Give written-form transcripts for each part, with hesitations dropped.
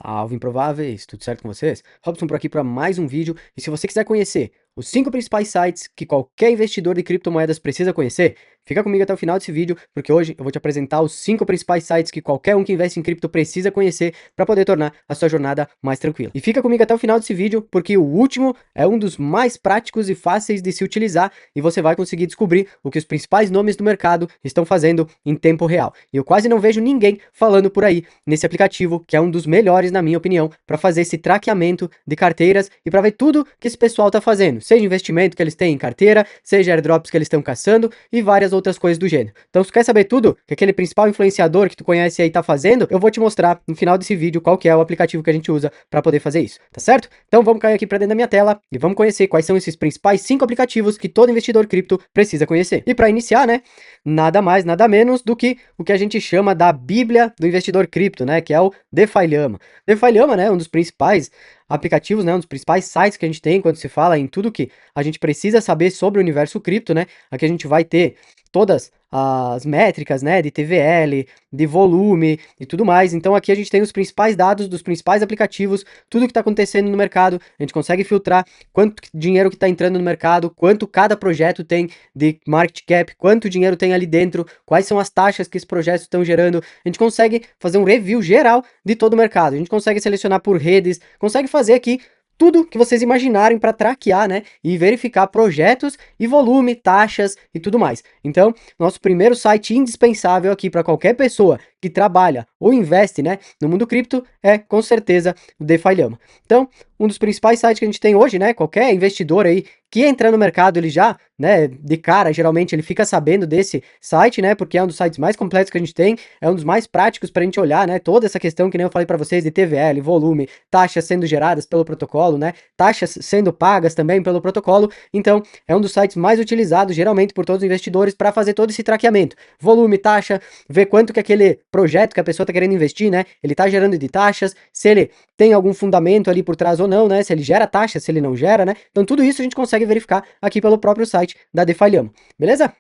Salve improváveis, tudo certo com vocês? Robson por aqui para mais um vídeo, e se você quiser conhecer os 5 principais sites que qualquer investidor de criptomoedas precisa conhecer, fica comigo até o final desse vídeo, porque hoje eu vou te apresentar os 5 principais sites que qualquer um que investe em cripto precisa conhecer para poder tornar a sua jornada mais tranquila. E fica comigo até o final desse vídeo, porque o último é um dos mais práticos e fáceis de se utilizar, e você vai conseguir descobrir o que os principais nomes do mercado estão fazendo em tempo real. E eu quase não vejo ninguém falando por aí nesse aplicativo, que é um dos melhores, na minha opinião, para fazer esse traqueamento de carteiras e para ver tudo que esse pessoal está fazendo, seja investimento que eles têm em carteira, seja airdrops que eles estão caçando e várias outras coisas do gênero. Então, se tu quer saber tudo que aquele principal influenciador que tu conhece aí está fazendo, eu vou te mostrar no final desse vídeo qual que é o aplicativo que a gente usa para poder fazer isso, tá certo? Então, vamos cair aqui para dentro da minha tela e vamos conhecer quais são esses principais 5 aplicativos que todo investidor cripto precisa conhecer. E para iniciar, né, nada mais, nada menos do que o que a gente chama da Bíblia do investidor cripto, né, que é o DeFi Lama. DeFi Lama, né, um dos principais aplicativos, né, um dos principais sites que a gente tem quando se fala em tudo que a gente precisa saber sobre o universo cripto, né? Aqui a gente vai ter todas as métricas, né, de TVL, de volume e tudo mais. Então aqui a gente tem os principais dados dos principais aplicativos, tudo que está acontecendo no mercado, a gente consegue filtrar quanto dinheiro que está entrando no mercado, quanto cada projeto tem de market cap, quanto dinheiro tem ali dentro, quais são as taxas que esses projetos estão gerando. A gente consegue fazer um review geral de todo o mercado, a gente consegue selecionar por redes, consegue fazer aqui tudo que vocês imaginarem para traquear, né, e verificar projetos e volume, taxas e tudo mais. Então, nosso primeiro site indispensável aqui para qualquer pessoa que trabalha ou investe, né, no mundo cripto é, com certeza, o DeFi Lama. Então, um dos principais sites que a gente tem hoje, né, qualquer investidor aí que entra no mercado, ele já, né, de cara, geralmente ele fica sabendo desse site, né, porque é um dos sites mais completos que a gente tem, é um dos mais práticos para a gente olhar, né, toda essa questão que nem eu falei para vocês de TVL, volume, taxas sendo geradas pelo protocolo, né, taxas sendo pagas também pelo protocolo. Então, é um dos sites mais utilizados, geralmente, por todos os investidores para fazer todo esse traqueamento. Volume, taxa, ver quanto que aquele projeto que a pessoa está querendo investir, né, ele está gerando de taxas, se ele tem algum fundamento ali por trás ou não, né, se ele gera taxa, se ele não gera, né. Então, tudo isso a gente consegue verificar aqui pelo próprio site da DeFi Lama, beleza?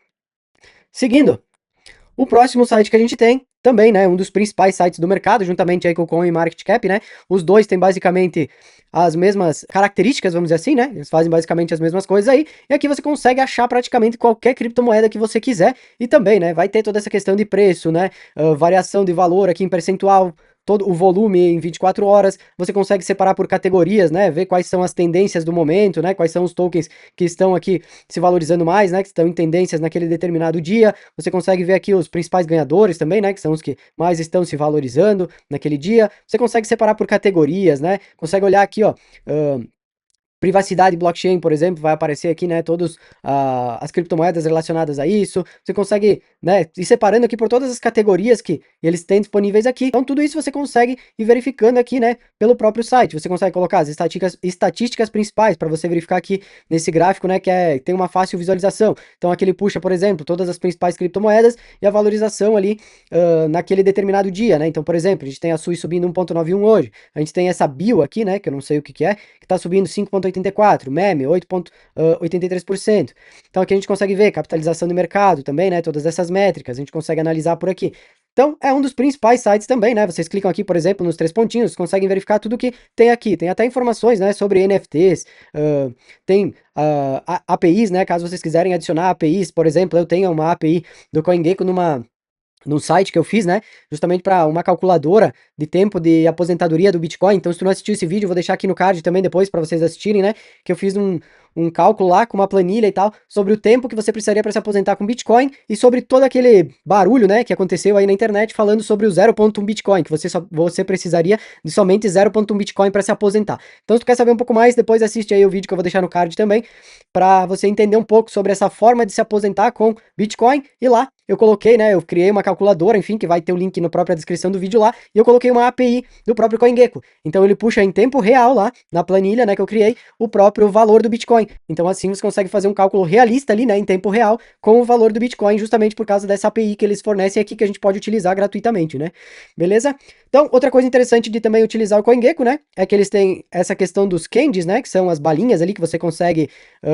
Seguindo, o próximo site que a gente tem, também, né, um dos principais sites do mercado, juntamente aí com o CoinMarketCap, né, os dois têm basicamente as mesmas características, vamos dizer assim, né, eles fazem basicamente as mesmas coisas aí, e aqui você consegue achar praticamente qualquer criptomoeda que você quiser, e também, né, vai ter toda essa questão de preço, né, variação de valor aqui em percentual, todo o volume em 24 horas, você consegue separar por categorias, né, ver quais são as tendências do momento, né, quais são os tokens que estão aqui se valorizando mais, né, que estão em tendências naquele determinado dia. Você consegue ver aqui os principais ganhadores também, né, que são os que mais estão se valorizando naquele dia. Você consegue separar por categorias, né, consegue olhar aqui, ó, privacidade blockchain, por exemplo, vai aparecer aqui, né, todas as criptomoedas relacionadas a isso. Você consegue, né, ir separando aqui por todas as categorias que eles têm disponíveis aqui. Então, tudo isso você consegue ir verificando aqui, né, pelo próprio site. Você consegue colocar as estatísticas principais para você verificar aqui nesse gráfico, né, que tem uma fácil visualização. Então, aqui ele puxa, por exemplo, todas as principais criptomoedas e a valorização ali naquele determinado dia, né. Então, por exemplo, a gente tem a SUI subindo 1,91 hoje. A gente tem essa BIO aqui, né, que eu não sei o que é, que está subindo 5,84, meme 8,83%. Então aqui a gente consegue ver capitalização de mercado também, né, todas essas métricas, a gente consegue analisar por aqui. Então é um dos principais sites também, né, vocês clicam aqui, por exemplo, nos 3 pontinhos, conseguem verificar tudo que tem aqui, tem até informações, né, sobre NFTs, tem APIs, né, caso vocês quiserem adicionar APIs, por exemplo, eu tenho uma API do CoinGecko num site que eu fiz, né, justamente para uma calculadora de tempo de aposentadoria do Bitcoin. Então, se tu não assistiu esse vídeo, eu vou deixar aqui no card também depois para vocês assistirem, né, que eu fiz um cálculo lá com uma planilha e tal, sobre o tempo que você precisaria para se aposentar com Bitcoin e sobre todo aquele barulho, né, que aconteceu aí na internet falando sobre o 0,1 Bitcoin, que você precisaria de somente 0,1 Bitcoin para se aposentar. Então, se tu quer saber um pouco mais, depois assiste aí o vídeo que eu vou deixar no card também, para você entender um pouco sobre essa forma de se aposentar com Bitcoin. E lá eu coloquei, né, eu criei uma calculadora, enfim, que vai ter o link na própria descrição do vídeo lá, e eu coloquei uma API do próprio CoinGecko. Então ele puxa em tempo real lá, na planilha, né, que eu criei, o próprio valor do Bitcoin. Então assim você consegue fazer um cálculo realista ali, né, em tempo real, com o valor do Bitcoin, justamente por causa dessa API que eles fornecem aqui, que a gente pode utilizar gratuitamente, né? Beleza? Então, outra coisa interessante de também utilizar o CoinGecko, né, é que eles têm essa questão dos candies, né, que são as balinhas ali que você consegue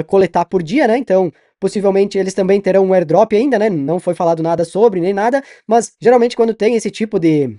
coletar por dia, né? Então, possivelmente eles também terão um airdrop ainda, né? Não foi falado nada sobre, nem nada, mas geralmente quando tem esse tipo de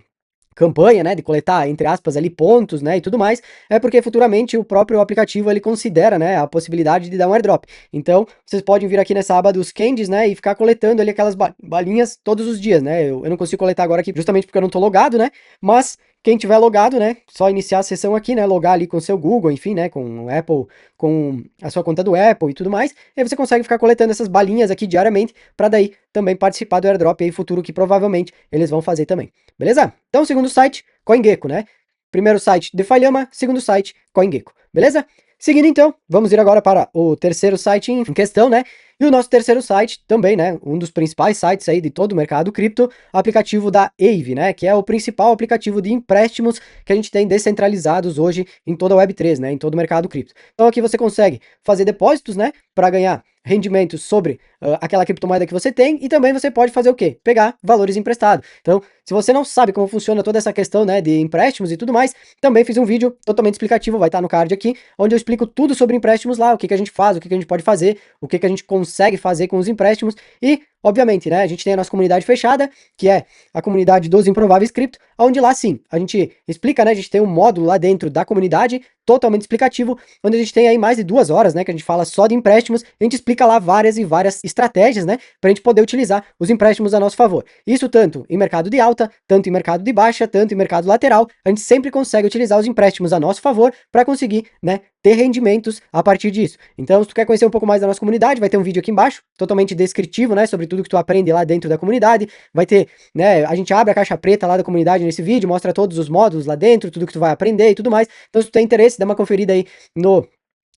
campanha, né, de coletar, entre aspas, ali pontos, né, e tudo mais, é porque futuramente o próprio aplicativo ele considera, né, a possibilidade de dar um airdrop. Então, vocês podem vir aqui nessa aba dos candies, né, e ficar coletando ali aquelas balinhas todos os dias, né. Eu não consigo coletar agora aqui justamente porque eu não tô logado, né, mas quem tiver logado, né, só iniciar a sessão aqui, né, logar ali com o seu Google, enfim, né, com o Apple, com a sua conta do Apple e tudo mais, e aí você consegue ficar coletando essas balinhas aqui diariamente, para daí também participar do airdrop aí futuro que provavelmente eles vão fazer também, beleza? Então, o segundo site, CoinGecko, né? Primeiro site, DeFi Llama, segundo site, CoinGecko, beleza? Seguindo então, vamos ir agora para o terceiro site em questão, né? E o nosso terceiro site também, né, um dos principais sites aí de todo o mercado cripto, o aplicativo da Aave, né, que é o principal aplicativo de empréstimos que a gente tem descentralizados hoje em toda a Web3, né, em todo o mercado cripto. Então aqui você consegue fazer depósitos, né, para ganhar rendimentos sobre aquela criptomoeda que você tem, e também você pode fazer o quê? Pegar valores emprestados. Então, se você não sabe como funciona toda essa questão, né, de empréstimos e tudo mais, também fiz um vídeo totalmente explicativo, vai estar no card aqui, onde eu explico tudo sobre empréstimos lá, o que a gente faz, o que a gente pode fazer, o que a gente consegue fazer com os empréstimos, e obviamente, né, a gente tem a nossa comunidade fechada, que é a comunidade dos Improváveis Cripto, onde lá sim, a gente explica, né, a gente tem um módulo lá dentro da comunidade, totalmente explicativo, onde a gente tem aí mais de 2 horas, né, que a gente fala só de empréstimos, a gente explica lá várias e várias estratégias, né, pra gente poder utilizar os empréstimos a nosso favor. Isso tanto em mercado de alta, tanto em mercado de baixa, tanto em mercado lateral, a gente sempre consegue utilizar os empréstimos a nosso favor para conseguir, né, ter rendimentos a partir disso. Então, se tu quer conhecer um pouco mais da nossa comunidade, vai ter um vídeo aqui embaixo, totalmente descritivo, né, sobre tudo que tu aprende lá dentro da comunidade, vai ter, né, a gente abre a caixa preta lá da comunidade nesse vídeo, mostra todos os módulos lá dentro, tudo que tu vai aprender e tudo mais. Então, se tu tem interesse, dá uma conferida aí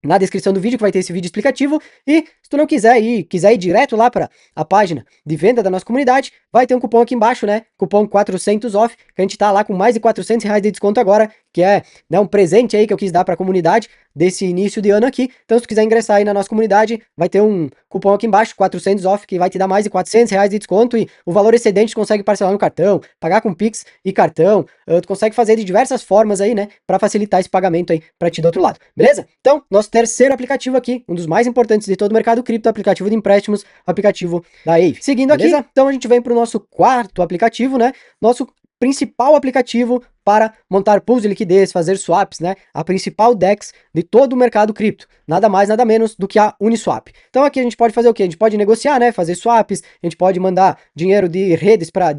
na descrição do vídeo, que vai ter esse vídeo explicativo, e se tu não quiser ir direto lá para a página de venda da nossa comunidade, vai ter um cupom aqui embaixo, né, cupom 400 off, que a gente tá lá com mais de R$ 400 de desconto agora, que é, né, um presente aí que eu quis dar para a comunidade desse início de ano aqui. Então, se tu quiser ingressar aí na nossa comunidade, vai ter um cupom aqui embaixo, 400 off, que vai te dar mais de R$ 400 de desconto, e o valor excedente tu consegue parcelar no cartão, pagar com Pix e cartão, tu consegue fazer de diversas formas aí, né, para facilitar esse pagamento aí para ti do outro lado, beleza? Então, nosso terceiro aplicativo aqui, um dos mais importantes de todo o mercado cripto, aplicativo de empréstimos, aplicativo da Aave. Seguindo beleza? Aqui, então a gente vem para o nosso quarto aplicativo, né, nosso principal aplicativo para montar pools de liquidez, fazer swaps, né? A principal DEX de todo o mercado cripto. Nada mais, nada menos do que a Uniswap. Então aqui a gente pode fazer o quê? A gente pode negociar, né? Fazer swaps, a gente pode mandar dinheiro de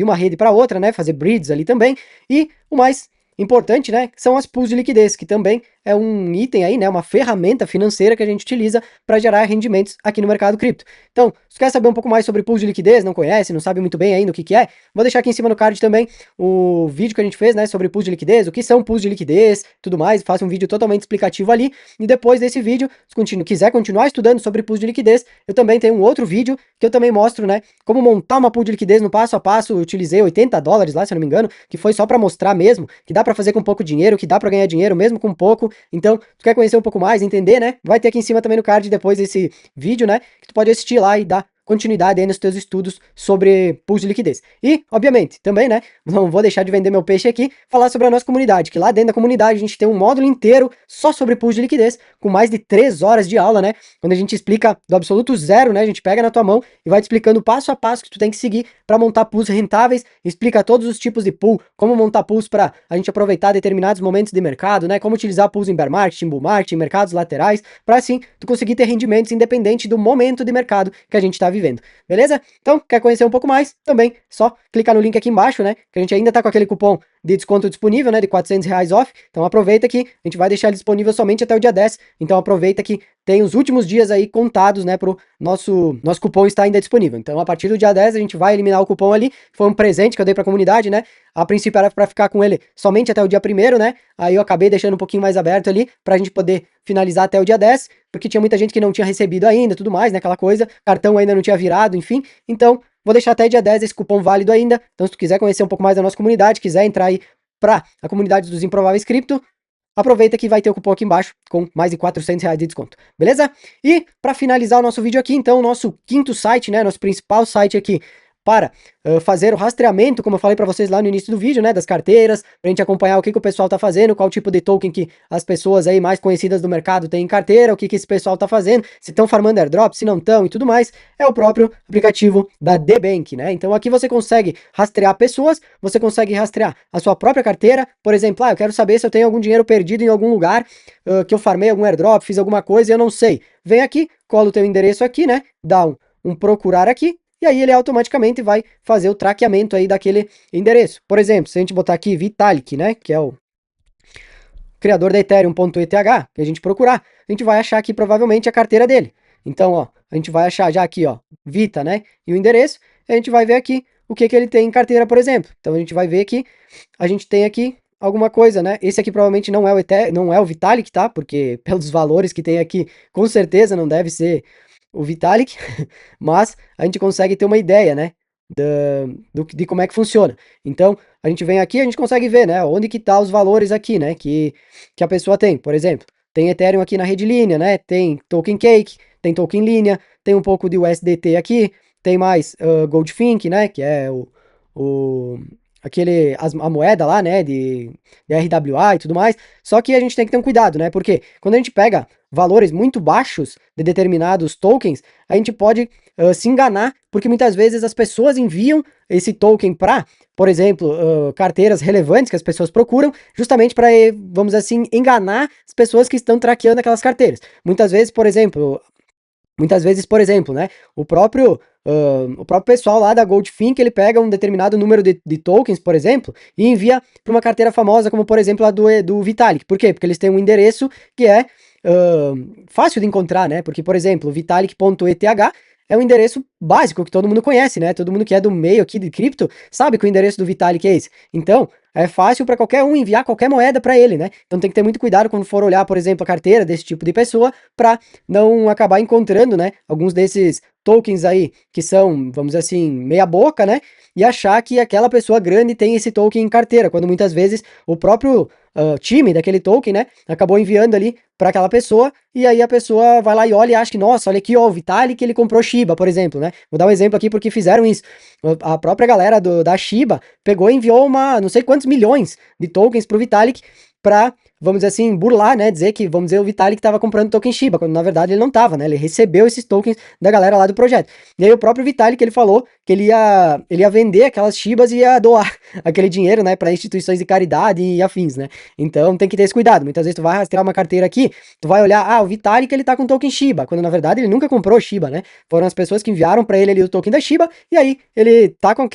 uma rede para outra, né? Fazer bridges ali também. E o mais importante, né, são as pools de liquidez, que também é um item aí, né, uma ferramenta financeira que a gente utiliza para gerar rendimentos aqui no mercado cripto. Então, se quer saber um pouco mais sobre pools de liquidez, não conhece, não sabe muito bem ainda o que é, vou deixar aqui em cima no card também o vídeo que a gente fez, né, sobre pools de liquidez, o que são pools de liquidez, tudo mais, faço um vídeo totalmente explicativo ali, e depois desse vídeo, se quiser continuar estudando sobre pools de liquidez, eu também tenho um outro vídeo que eu também mostro, né, como montar uma pool de liquidez no passo a passo. Eu utilizei $80 lá, se eu não me engano, que foi só para mostrar mesmo que dá para fazer com pouco dinheiro, que dá para ganhar dinheiro mesmo com pouco. Então, tu quer conhecer um pouco mais, entender, né? Vai ter aqui em cima também no card depois desse vídeo, né? Que tu pode assistir lá e dar continuidade aí nos teus estudos sobre pools de liquidez. E, obviamente, também, né, não vou deixar de vender meu peixe aqui, falar sobre a nossa comunidade, que lá dentro da comunidade a gente tem um módulo inteiro só sobre pools de liquidez, com mais de 3 horas de aula, né, onde a gente explica do absoluto zero, né, a gente pega na tua mão e vai te explicando passo a passo que tu tem que seguir para montar pools rentáveis, explica todos os tipos de pool, como montar pools para a gente aproveitar determinados momentos de mercado, né, como utilizar pools em bear market, em bull market, em mercados laterais, para assim tu conseguir ter rendimentos independente do momento de mercado que a gente está vivendo, beleza? Então, quer conhecer um pouco mais? Também, só clicar no link aqui embaixo, né? Que a gente ainda tá com aquele cupom de desconto disponível, né? De R$ 400 off. Então aproveita que a gente vai deixar ele disponível somente até o dia 10. Então aproveita que tem os últimos dias aí contados, né? Pro nosso cupom estar ainda disponível. Então a partir do dia 10 a gente vai eliminar o cupom ali. Foi um presente que eu dei pra comunidade, né? A princípio era pra ficar com ele somente até o dia 1º, né? Aí eu acabei deixando um pouquinho mais aberto ali pra gente poder finalizar até o dia 10, porque tinha muita gente que não tinha recebido ainda, tudo mais, né? Aquela coisa, cartão ainda não tinha virado, enfim. Então, vou deixar até dia 10 esse cupom válido ainda. Então, se tu quiser conhecer um pouco mais da nossa comunidade, quiser entrar aí para a comunidade dos Improváveis Cripto, aproveita que vai ter o cupom aqui embaixo com mais de R$ 400 de desconto, beleza? E para finalizar o nosso vídeo aqui, então, o nosso quinto site, né, nosso principal site aqui para fazer o rastreamento, como eu falei para vocês lá no início do vídeo, né, das carteiras, pra gente acompanhar o que o pessoal tá fazendo, qual tipo de token que as pessoas aí mais conhecidas do mercado têm em carteira, o que esse pessoal tá fazendo, se estão farmando airdrop, se não estão e tudo mais, é o próprio aplicativo da DBank, né? Então aqui você consegue rastrear pessoas, você consegue rastrear a sua própria carteira, por exemplo, eu quero saber se eu tenho algum dinheiro perdido em algum lugar, que eu farmei algum airdrop, fiz alguma coisa e eu não sei. Vem aqui, cola o teu endereço aqui, né? Dá um procurar aqui, e aí ele automaticamente vai fazer o traqueamento aí daquele endereço. Por exemplo, se a gente botar aqui Vitalik, né, que é o criador da Ethereum.eth, que a gente procurar, a gente vai achar aqui provavelmente a carteira dele. Então, ó, a gente vai achar já aqui, ó, Vita, né, e o endereço, e a gente vai ver aqui o que ele tem em carteira, por exemplo. Então a gente vai ver que a gente tem aqui alguma coisa, né? Esse aqui provavelmente não é o não é o Vitalik, tá? Porque pelos valores que tem aqui, com certeza não deve ser o Vitalik, mas a gente consegue ter uma ideia, né, de como é que funciona. Então, a gente vem aqui, a gente consegue ver, né, onde que tá os valores aqui, né, que a pessoa tem. Por exemplo, tem Ethereum aqui na rede linha, né, tem token cake, tem token linha, tem um pouco de USDT aqui, tem mais Goldfink, né, que é a moeda lá, né, de RWA e tudo mais. Só que a gente tem que ter um cuidado, né, porque quando a gente pega valores muito baixos de determinados tokens, a gente pode se enganar, porque muitas vezes as pessoas enviam esse token para, por exemplo, carteiras relevantes que as pessoas procuram, justamente para, vamos dizer assim, enganar as pessoas que estão traqueando aquelas carteiras. Muitas vezes, por exemplo, né, o próprio pessoal lá da Goldfink, ele pega um determinado número de tokens, por exemplo, e envia para uma carteira famosa, como por exemplo a do Vitalik. Por quê? Porque eles têm um endereço que é fácil de encontrar, né? Porque, por exemplo, vitalik.eth é um endereço básico que todo mundo conhece, né? Todo mundo que é do meio aqui de cripto sabe que o endereço do Vitalik é esse. Então, é fácil para qualquer um enviar qualquer moeda para ele, né? Então tem que ter muito cuidado quando for olhar, por exemplo, a carteira desse tipo de pessoa, para não acabar encontrando, né, alguns desses tokens aí que são, vamos dizer assim, meia boca, né? E achar que aquela pessoa grande tem esse token em carteira, quando muitas vezes o próprio time daquele token, né, acabou enviando ali para aquela pessoa, e aí a pessoa vai lá e olha e acha que, nossa, olha aqui, ó, o Vitalik, ele comprou Shiba, por exemplo, né? Vou dar um exemplo aqui porque fizeram isso. A própria galera da Shiba pegou e enviou não sei quantos milhões de tokens pro Vitalik para, vamos dizer assim, burlar, né, dizer que, vamos dizer, o Vitalik estava comprando token Shiba, quando na verdade ele não estava, né, ele recebeu esses tokens da galera lá do projeto. E aí o próprio Vitalik, ele falou que ele ia vender aquelas Shibas e ia doar aquele dinheiro, né, para instituições de caridade e afins, né. Então tem que ter esse cuidado. Muitas vezes tu vai rastrear uma carteira aqui, tu vai olhar, o Vitalik, ele tá com token Shiba, quando na verdade ele nunca comprou Shiba, né. Foram as pessoas que enviaram para ele ali o token da Shiba, e aí ele tá com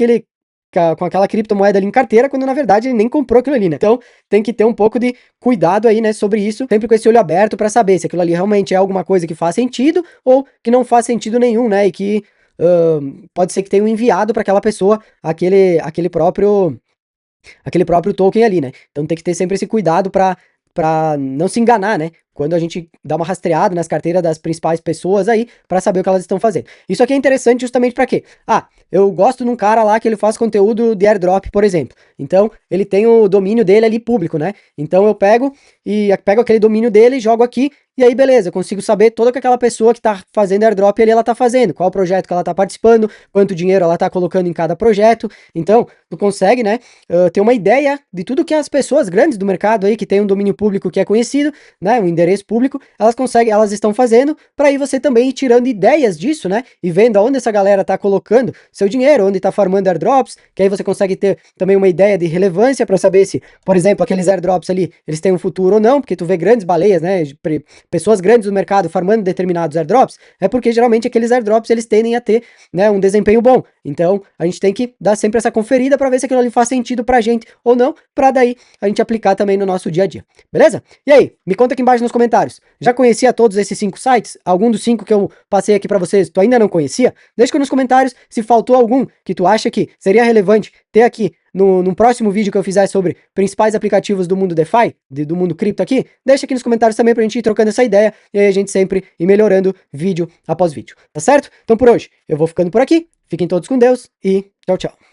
aquela criptomoeda ali em carteira, quando na verdade ele nem comprou aquilo ali, né? Então tem que ter um pouco de cuidado aí, né, sobre isso, sempre com esse olho aberto para saber se aquilo ali realmente é alguma coisa que faz sentido ou que não faz sentido nenhum, né? E que pode ser que tenham enviado para aquela pessoa aquele próprio token ali, né? Então tem que ter sempre esse cuidado para não se enganar, né? Quando a gente dá uma rastreada nas carteiras das principais pessoas aí, para saber o que elas estão fazendo. Isso aqui é interessante justamente para quê? Eu gosto de um cara lá que ele faz conteúdo de airdrop, por exemplo. Então, ele tem o domínio dele ali público, né? Então eu pego aquele domínio dele, jogo aqui, e aí beleza, eu consigo saber toda que aquela pessoa que tá fazendo airdrop ali, ela tá fazendo, qual projeto que ela tá participando, quanto dinheiro ela tá colocando em cada projeto. Então, tu consegue, né, ter uma ideia de tudo que as pessoas grandes do mercado aí, que tem um domínio público que é conhecido, né, um endereço público, elas estão fazendo, para aí você também ir tirando ideias disso, né, e vendo aonde essa galera tá colocando seu dinheiro, onde tá farmando airdrops, que aí você consegue ter também uma ideia de relevância para saber se, por exemplo, aqueles airdrops ali, eles têm um futuro ou não, porque tu vê grandes baleias, né, pessoas grandes do mercado farmando determinados airdrops, é porque geralmente aqueles airdrops eles tendem a ter, né, um desempenho bom. Então a gente tem que dar sempre essa conferida para ver se aquilo ali faz sentido pra gente ou não, para daí a gente aplicar também no nosso dia a dia. Beleza? E aí, me conta aqui embaixo nos comentários. Já conhecia todos esses 5 sites? Algum dos 5 que eu passei aqui para vocês, tu ainda não conhecia? Deixa aqui nos comentários se faltou algum que tu acha que seria relevante ter aqui no próximo vídeo que eu fizer sobre principais aplicativos do mundo DeFi, do mundo cripto aqui. Deixa aqui nos comentários também pra gente ir trocando essa ideia e aí a gente sempre ir melhorando vídeo após vídeo, tá certo? Então por hoje eu vou ficando por aqui, fiquem todos com Deus e tchau, tchau.